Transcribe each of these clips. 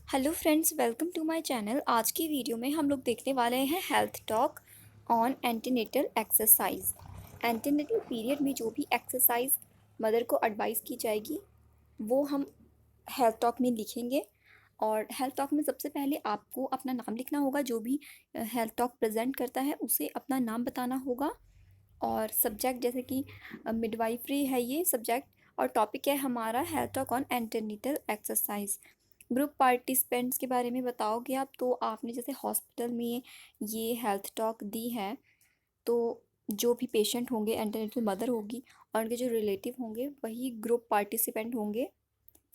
Hello friends, welcome to my channel. आज की video में हम लोग देखने वाले हैं health talk on antenatal exercise. Antenatal period में जो भी एक्सरसाइज मदर को एडवाइस की जाएगी वो हम हेल्थ टॉक में लिखेंगे। और हेल्थ टॉक में सबसे पहले आपको अपना नाम लिखना होगा। जो भी हेल्थ टॉक प्रेजेंट करता है उसे अपना नाम बताना होगा। और सब्जेक्ट जैसे कि मिडवाइफरी है ये सब्जेक्ट, और टॉपिक है हमारा health talk on antenatal exercise. Group participants के बारे में बताओगे आप, तो आपने जैसे हॉस्पिटल में ये हेल्थ टॉक दी है, तो जो भी पेशेंट होंगे, एंटीनेटल मदर होगी और उनके जो रिलेटिव होंगे वही ग्रुप पार्टिसिपेंट होंगे।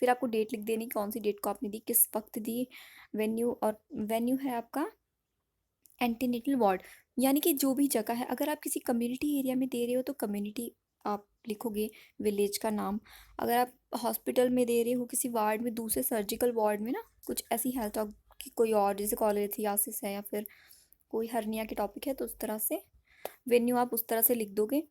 फिर आपको डेट लिख देनी, कौन सी डेट को आपने दी, किस वक्त दी। वेन्यू, और वेन्यू है आपका एंटीनेटल वार्ड, यानी कि जो भी जगह है। अगर आप किसी कम्युनिटी एरिया में दे रहे हो तो कम्युनिटी आप लिखोगे, विलेज का नाम। अगर आप हॉस्पिटल में दे रहे हो किसी वार्ड में, दूसरे सर्जिकल वार्ड में ना, कुछ ऐसी हेल्थ की कोई और, जैसे कॉलेथियासिस है या फिर कोई हर्निया के टॉपिक है, तो उस तरह से वेन्यू आप उस तरह से लिख दोगे।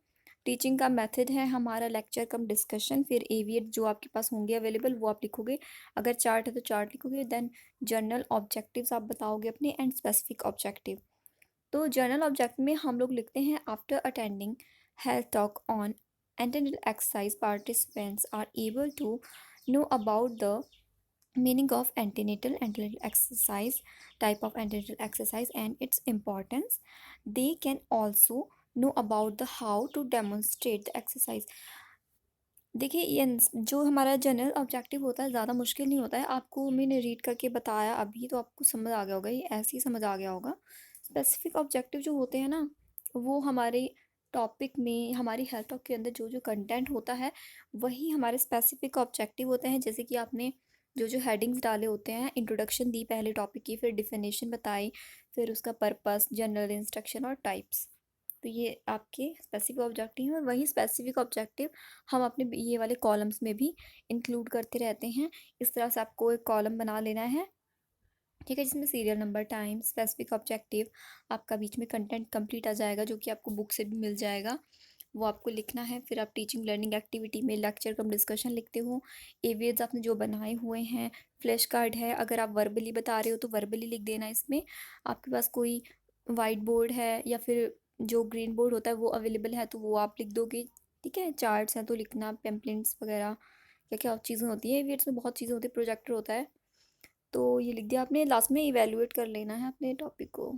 टीचिंग का मेथड है हमारा लेक्चर कम डिस्कशन। फिर एविएट जो आपके पास होंगे अवेलेबल वो आप लिखोगे। अगर चार्ट है तो चार्ट लिखोगे। देन जर्नल ऑब्जेक्टिव्स आप बताओगे अपने, एंड स्पेसिफिक ऑब्जेक्टिव। तो जर्नल ऑब्जेक्ट में हम लोग लिखते हैं, after attending health talk on antenatal exercise participants are able to know about the meaning of antenatal exercise, type of antenatal exercise and its importance. They can also know about the how to demonstrate the exercise. देखिए, ये जो हमारा general objective होता है ज़्यादा मुश्किल नहीं होता है। आपको मैंने रीड करके बताया अभी, तो आपको समझ आ गया होगा, ये ऐसे ही समझ आ गया होगा। स्पेसिफिक ऑब्जेक्टिव जो होते हैं ना, वो हमारे टॉपिक में, हमारी हेल्थ टॉक के अंदर जो जो कंटेंट होता है वही हमारे स्पेसिफिक ऑब्जेक्टिव होते हैं। जैसे कि आपने जो जो हेडिंग्स डाले होते हैं, इंट्रोडक्शन दी पहले टॉपिक की, फिर डिफिनेशन बताई, फिर उसका पर्पस, जनरल इंस्ट्रक्शन और टाइप्स। तो ये आपके स्पेसिफिक ऑब्जेक्टिव हैं, और वही स्पेसिफिक ऑब्जेक्टिव हम अपने ये वाले कॉलम्स में भी इंक्लूड करते रहते हैं। इस तरह से आपको एक कॉलम बना लेना है, ठीक है, जिसमें serial number, time, specific objective, आपका बीच में कंटेंट कंप्लीट आ जाएगा जो कि आपको बुक से भी मिल जाएगा, वो आपको लिखना है। फिर आप टीचिंग लर्निंग एक्टिविटी में लेक्चर कम डिस्कशन लिखते हो। एवियर्स आपने जो बनाए हुए हैं, फ्लैश कार्ड है, अगर आप वर्बली बता रहे हो तो वर्बली लिख देना इसमें। आपके पास कोई वाइट बोर्ड है या फिर जो ग्रीन बोर्ड होता है वो अवेलेबल है तो वो आप लिख दोगे, ठीक है। चार्ट्स हैं तो लिखना, पेम्पलेट्स वगैरह क्या क्या चीज़ें होती है एवियर्स में, बहुत चीज़ें होती है, प्रोजेक्टर होता है, तो ये लिख दिया आपने। लास्ट में इवेलुएट कर लेना है अपने टॉपिक को।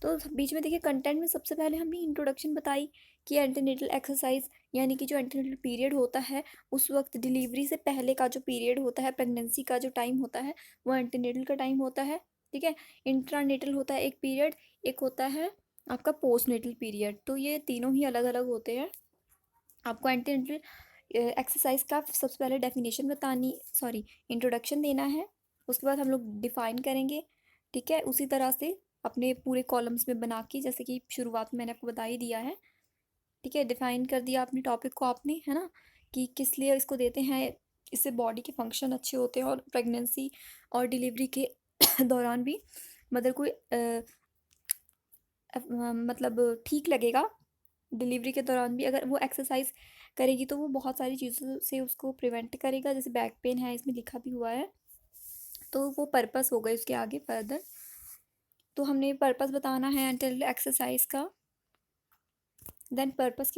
तो बीच में देखिए, कंटेंट में सबसे पहले हमने इंट्रोडक्शन बताई कि एंटीनेटल एक्सरसाइज, यानी कि जो एंटीनेटल पीरियड होता है उस वक्त, डिलीवरी से पहले का जो पीरियड होता है, प्रेगनेंसी का जो टाइम होता है वो एंटीनेटल का टाइम होता है, ठीक है। इंट्रानेटल होता है एक पीरियड, एक होता है आपका पोस्टनेटल पीरियड। तो ये तीनों ही अलग अलग होते हैं। आपको एंटीनेटल एक्सरसाइज का सबसे पहले डेफिनेशन बतानी, सॉरी, इंट्रोडक्शन देना है। उसके बाद हम लोग डिफाइन करेंगे, ठीक है, उसी तरह से अपने पूरे कॉलम्स में बना के, जैसे कि शुरुआत में मैंने आपको बता ही दिया है, ठीक है। डिफाइन कर दिया अपने टॉपिक को आपने, है ना, कि किस लिए इसको देते हैं। इससे बॉडी के फंक्शन अच्छे होते हैं, और प्रेगनेंसी और डिलीवरी के दौरान भी मदर को मतलब ठीक लगेगा। डिलीवरी के दौरान भी अगर वो एक्सरसाइज करेगी तो वो बहुत सारी चीज़ों से उसको प्रिवेंट करेगा, जैसे बैक पेन है, इसमें लिखा भी हुआ है। तो वो पर्पस हो गई उसके आगे फर्दर। तो हमने पर्पस बताना है एंटल एक्सरसाइज का। देन पर्पस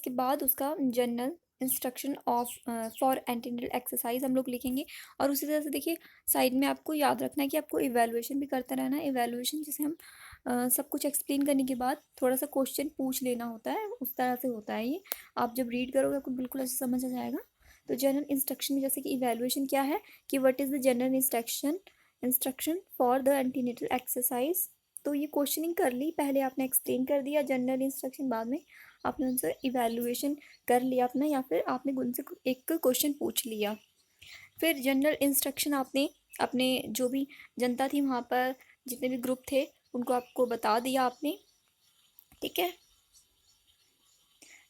के बाद उसका general instruction of for antenatal exercise हम लोग लिखेंगे। और उसी तरह से देखिए, साइड में आपको याद रखना है कि आपको इवैल्यूएशन भी करते रहना है। इवैल्यूएशन जिसे हम सब कुछ एक्सप्लेन करने के बाद थोड़ा सा क्वेश्चन पूछ लेना होता है, उस तरह से होता है ये। आप जब रीड करोगे आपको बिल्कुल ऐसे समझ आ जाएगा। तो जनरल इंस्ट्रक्शन में जैसे कि इवैल्यूएशन क्या है, कि what is the general instruction for the antenatal exercise. तो ये क्वेश्चनिंग कर ली, पहले आपने एक्सप्लेन कर दिया जनरल इंस्ट्रक्शन, बाद में आपने उनसे इवैल्यूएशन कर लिया अपना, या फिर आपने उनसे एक क्वेश्चन पूछ लिया। फिर जनरल इंस्ट्रक्शन आपने अपने जो भी जनता थी वहाँ पर, जितने भी ग्रुप थे, उनको आपको बता दिया आपने, ठीक है।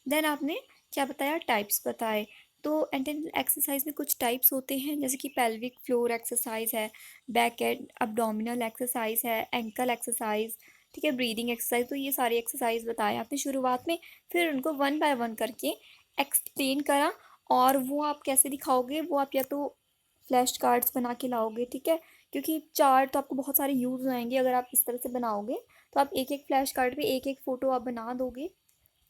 देन आपने क्या बताया, टाइप्स बताए। तो एंटेनल एक्सरसाइज में कुछ टाइप्स होते हैं, जैसे कि पेल्विक फ्लोर एक्सरसाइज है, बैक एंड अब्डोमिनल एक्सरसाइज है, एंकल एक्सरसाइज, ठीक है, ब्रीदिंग एक्सरसाइज। तो ये सारी एक्सरसाइज बताए आपने शुरुआत में, फिर उनको वन बाय वन करके एक्सप्लेन करा। और वो आप कैसे दिखाओगे, वो आप या तो फ्लैश कार्ड्स बना के लाओगे, ठीक है, क्योंकि चार्ट तो आपको बहुत सारे यूज़ आएंगे अगर आप इस तरह से बनाओगे। तो आप एक एक फ्लैश कार्ड पे एक एक फ़ोटो आप बना दोगे।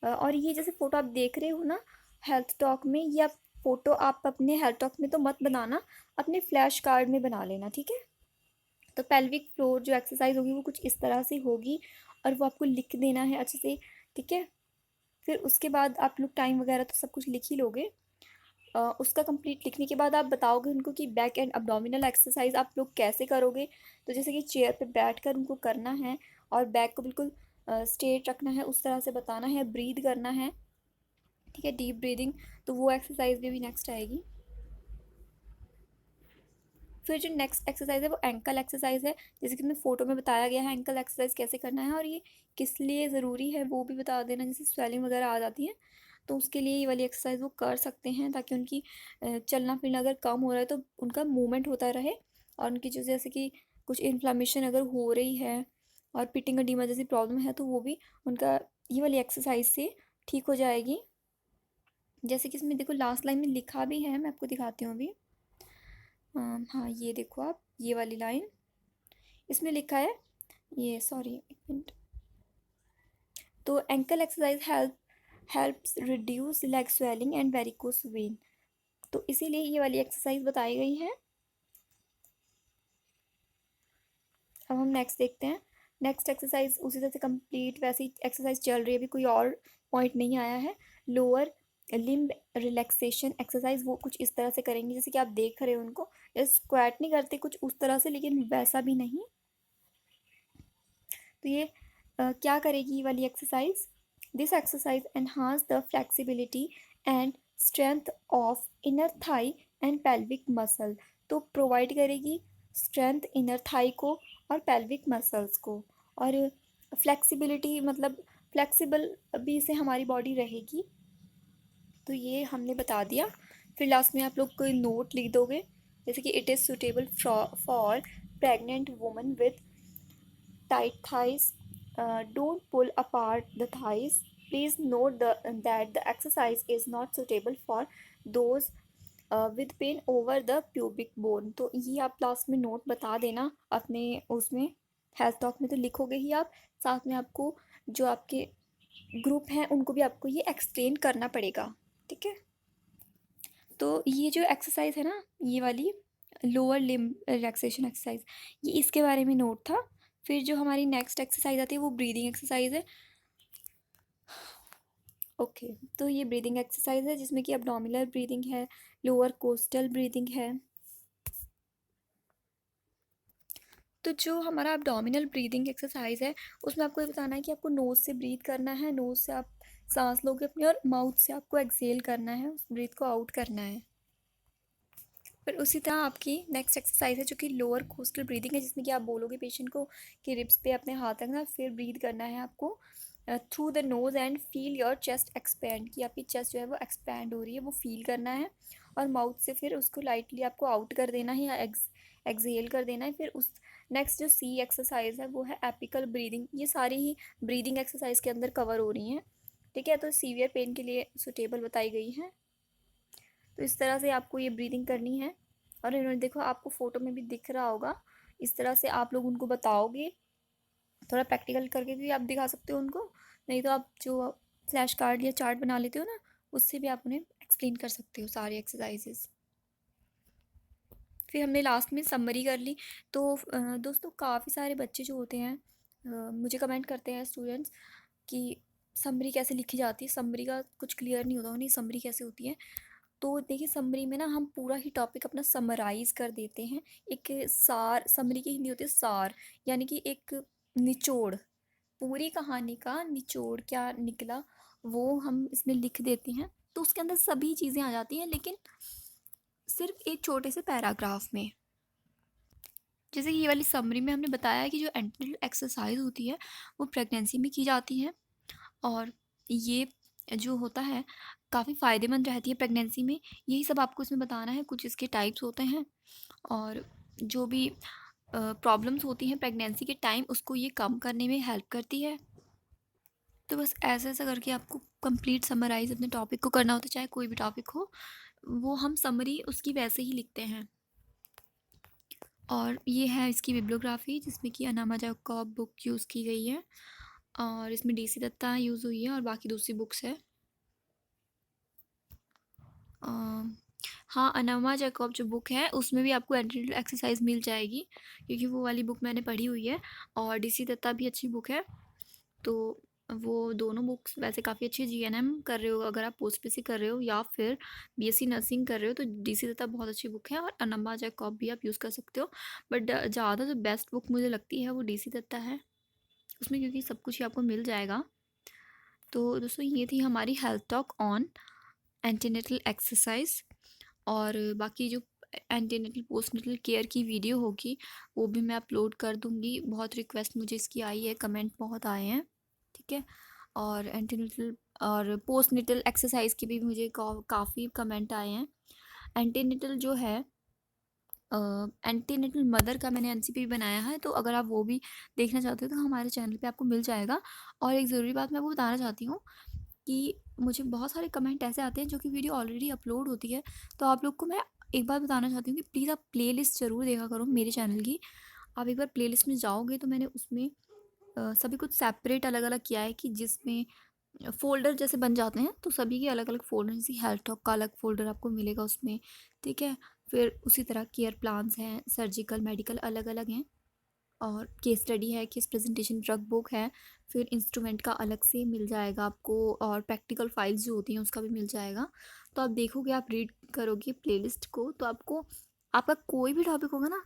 और ये जैसे फ़ोटो आप देख रहे हो ना हेल्थ टॉक में, ये आप फ़ोटो आप अपने हेल्थ टॉक में तो मत बनाना, अपने फ्लैश कार्ड में बना लेना, ठीक है। तो पेल्विक फ्लोर जो एक्सरसाइज होगी वो कुछ इस तरह से होगी, और वो आपको लिख देना है अच्छे से, ठीक है। फिर उसके बाद आप लोग टाइम वगैरह तो सब कुछ लिख ही लोगे। उसका कंप्लीट लिखने के बाद आप बताओगे उनको कि बैक एंड अब्डोमिनल एक्सरसाइज आप लोग कैसे करोगे। तो जैसे कि चेयर पे बैठकर उनको करना है, और बैक को बिल्कुल स्ट्रेट रखना है, उस तरह से बताना है, ब्रीद करना है, ठीक है, डीप ब्रीदिंग। तो वो एक्सरसाइज भी नेक्स्ट आएगी। फिर जो नेक्स्ट एक्सरसाइज है वो एंकल एक्सरसाइज है, जैसे कि हमें फ़ोटो में बताया गया है एंकल एक्सरसाइज कैसे करना है, और ये किस लिए ज़रूरी है वो भी बता देना। जैसे स्वेलिंग वगैरह आ जाती है तो उसके लिए ये वाली एक्सरसाइज वो कर सकते हैं, ताकि उनकी चलना फिरना अगर कम हो रहा है तो उनका मूवमेंट होता रहे, और उनकी जो जैसे कि कुछ इन्फ्लामेशन अगर हो रही है और पिटिंग अडीमा जैसी प्रॉब्लम है तो वो भी उनका ये वाली एक्सरसाइज से ठीक हो जाएगी। जैसे कि इसमें देखो लास्ट लाइन में लिखा भी है, मैं आपको दिखाती हूँ अभी। हाँ ये देखो आप, ये वाली लाइन इसमें लिखा है, ये सॉरी एक मिनट। तो ankle exercise helps reduce leg swelling and varicose when, तो इसीलिए ये वाली एक्सरसाइज बताई गई है। अब हम नेक्स्ट देखते हैं। नेक्स्ट एक्सरसाइज उसी तरह से कंप्लीट वैसी एक्सरसाइज चल रही है, अभी कोई और पॉइंट नहीं आया है। लोअर लिम्ब रिलैक्सेशन एक्सरसाइज वो कुछ इस तरह से करेंगे, जैसे कि आप देख रहे हो उनको, स्क्वाट नहीं करते कुछ उस तरह से, लेकिन वैसा भी नहीं। तो ये क्या करेगी ये वाली exercise? This exercise enhance the flexibility and strength of inner thigh and pelvic muscle, तो प्रोवाइड करेगी स्ट्रेंथ इनर थाई को और पेल्विक मसल्स को, और फ्लेक्सिबिलिटी मतलब फ्लेक्सिबल भी से हमारी बॉडी रहेगी। तो ये हमने बता दिया। फिर लास्ट में आप लोग कोई नोट लिख दोगे, जैसे कि it is suitable for pregnant woman with tight thighs. Don't pull apart the thighs. Please note that the exercise is not suitable for those with pain over the pubic bone. तो ये आप last में note बता देना अपने उसमें health talk में, तो लिखोगे ही आप, साथ में आपको जो आपके ग्रुप हैं उनको भी आपको ये एक्सप्लेन करना पड़ेगा, ठीक है। तो ये जो एक्सरसाइज है ना, ये वाली लोअर लिम्ब रिलैक्सेशन एक्सरसाइज, ये इसके बारे में नोट था। फिर जो हमारी नेक्स्ट एक्सरसाइज आती है वो ब्रीदिंग एक्सरसाइज है। ओके, तो ये ब्रीदिंग एक्सरसाइज है जिसमें कि अब्डोमिनल ब्रीदिंग है, लोअर कोस्टल ब्रीदिंग है। तो जो हमारा अब्डोमिनल ब्रीदिंग एक्सरसाइज है उसमें आपको ये बताना है कि आपको नोज़ से ब्रीथ करना है, नोज़ से आप सांस लोगे अपनी, और माउथ से आपको एक्सेल करना है, उस ब्रीथ को आउट करना है। फिर उसी तरह आपकी नेक्स्ट एक्सरसाइज है जो कि लोअर कोस्टल ब्रीदिंग है, जिसमें कि आप बोलोगे पेशेंट को कि रिब्स पे अपने हाथ रखना, फिर ब्रीथ करना है आपको through the nose and feel your chest expand, कि आपकी चेस्ट जो है वो एक्सपैंड हो रही है, वो फील करना है। और माउथ से फिर उसको लाइटली आपको आउट कर देना है या एक्सहेल कर देना है। फिर उस नेक्स्ट जो सी एक्सरसाइज है वो है एपिकल ब्रीदिंग, ये सारी ही ब्रीदिंग एक्सरसाइज के अंदर कवर हो रही हैं, ठीक है। तो सीवियर पेन के लिए सुटेबल बताई गई हैं। तो इस तरह से आपको ये ब्रीदिंग करनी है, और इन्होंने देखो आपको फ़ोटो में भी दिख रहा होगा, इस तरह से आप लोग उनको बताओगे, थोड़ा प्रैक्टिकल करके भी आप दिखा सकते हो उनको, नहीं तो आप जो फ्लैश कार्ड या चार्ट बना लेते हो ना, उससे भी आप उन्हें एक्सप्लेन कर सकते हो सारी एक्सरसाइजेस। फिर हमने लास्ट में समरी कर ली। तो दोस्तों काफ़ी सारे बच्चे जो होते हैं मुझे कमेंट करते हैं स्टूडेंट्स कि समरी कैसे लिखी जाती है, समरी का कुछ क्लियर नहीं होता उन्हें, समरी कैसे होती है। तो देखिए समरी में ना हम पूरा ही टॉपिक अपना समराइज कर देते हैं, एक सार, समरी की हिंदी होती है सार, यानी कि एक निचोड़, पूरी कहानी का निचोड़ क्या निकला वो हम इसमें लिख देते हैं। तो उसके अंदर सभी चीज़ें आ जाती हैं, लेकिन सिर्फ एक छोटे से पैराग्राफ में। जैसे कि ये वाली समरी में हमने बताया कि जो एंटीनेटल एक्सरसाइज होती है वो प्रेगनेंसी में की जाती है, और ये जो होता है काफ़ी फ़ायदेमंद रहती है प्रेगनेंसी में। यही सब आपको इसमें बताना है, कुछ इसके टाइप्स होते हैं, और जो भी प्रॉब्लम्स होती हैं प्रेगनेंसी के टाइम उसको ये कम करने में हेल्प करती है। तो बस ऐसा ऐसा करके आपको कंप्लीट समराइज़ अपने टॉपिक को करना होता है, चाहे कोई भी टॉपिक हो, वो हम समरी उसकी वैसे ही लिखते हैं। और ये है इसकी बिब्लियोग्राफी जिसमें कि अनामा जैकब बुक यूज़ की गई है और इसमें डीसी दत्ता यूज़ हुई है और बाकी दूसरी बुक्स है। हाँ, अनामा जैकब जो बुक है उसमें भी आपको एंटीनेटल एक्सरसाइज मिल जाएगी क्योंकि वो वाली बुक मैंने पढ़ी हुई है। और डीसी दत्ता भी अच्छी बुक है। तो वो दोनों बुक्स वैसे काफ़ी अच्छी जीएनएम कर रहे हो अगर आप पोस्ट पीसी कर रहे हो या फिर बीएससी नर्सिंग कर रहे हो तो डीसी दत्ता बहुत अच्छी बुक है और अनामा जैकब भी आप यूज़ कर सकते हो। बट ज़्यादा जो बेस्ट बुक मुझे लगती है वो डीसी दत्ता है, उसमें क्योंकि सब कुछ ही आपको मिल जाएगा। तो दोस्तों ये थी हमारी health talk on antenatal exercise. और बाकी जो एंटीनेटल पोस्टनेटल केयर की वीडियो होगी वो भी मैं अपलोड कर दूँगी। बहुत रिक्वेस्ट मुझे इसकी आई है, कमेंट बहुत आए हैं, ठीक है। और एंटीनेटल और पोस्टनेटल एक्सरसाइज की भी मुझे काफ़ी कमेंट आए हैं। एंटीनेटल जो है एंटीनेटल मदर का मैंने एनसीपी बनाया है, तो अगर आप वो भी देखना चाहते हो तो हमारे चैनल पे आपको मिल जाएगा। और एक ज़रूरी बात मैं आपको बताना चाहती हूँ कि मुझे बहुत सारे कमेंट ऐसे आते हैं जो कि वीडियो ऑलरेडी अपलोड होती है, तो आप लोग को मैं एक बात बताना चाहती हूँ कि प्लीज़ आप प्लेलिस्ट ज़रूर देखा करो मेरे चैनल की। आप एक बार प्लेलिस्ट में जाओगे तो मैंने उसमें सभी कुछ सेपरेट अलग अलग किया है कि जिसमें फ़ोल्डर जैसे बन जाते हैं, तो सभी के अलग अलग फ़ोल्डर, जैसे हेल्थ टॉक का अलग फ़ोल्डर आपको मिलेगा उसमें, ठीक है। फिर उसी तरह केयर प्लान्स हैं, सर्जिकल मेडिकल अलग अलग हैं, और केस स्टडी है, केस प्रेजेंटेशन, ड्रग बुक है, फिर इंस्ट्रूमेंट का अलग से मिल जाएगा आपको, और प्रैक्टिकल फाइल्स जो होती हैं उसका भी मिल जाएगा। तो आप देखोगे, आप रीड करोगे प्लेलिस्ट को, तो आपको आपका कोई भी टॉपिक होगा ना,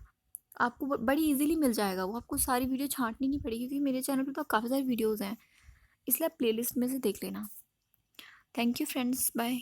आपको बड़ी इजीली मिल जाएगा। वो आपको सारी वीडियो छांटनी नहीं पड़ेगी क्योंकि मेरे चैनल पे तो काफ़ी सारी वीडियोज़ हैं, इसलिए आप प्लेलिस्ट में से देख लेना। Thank you friends, bye.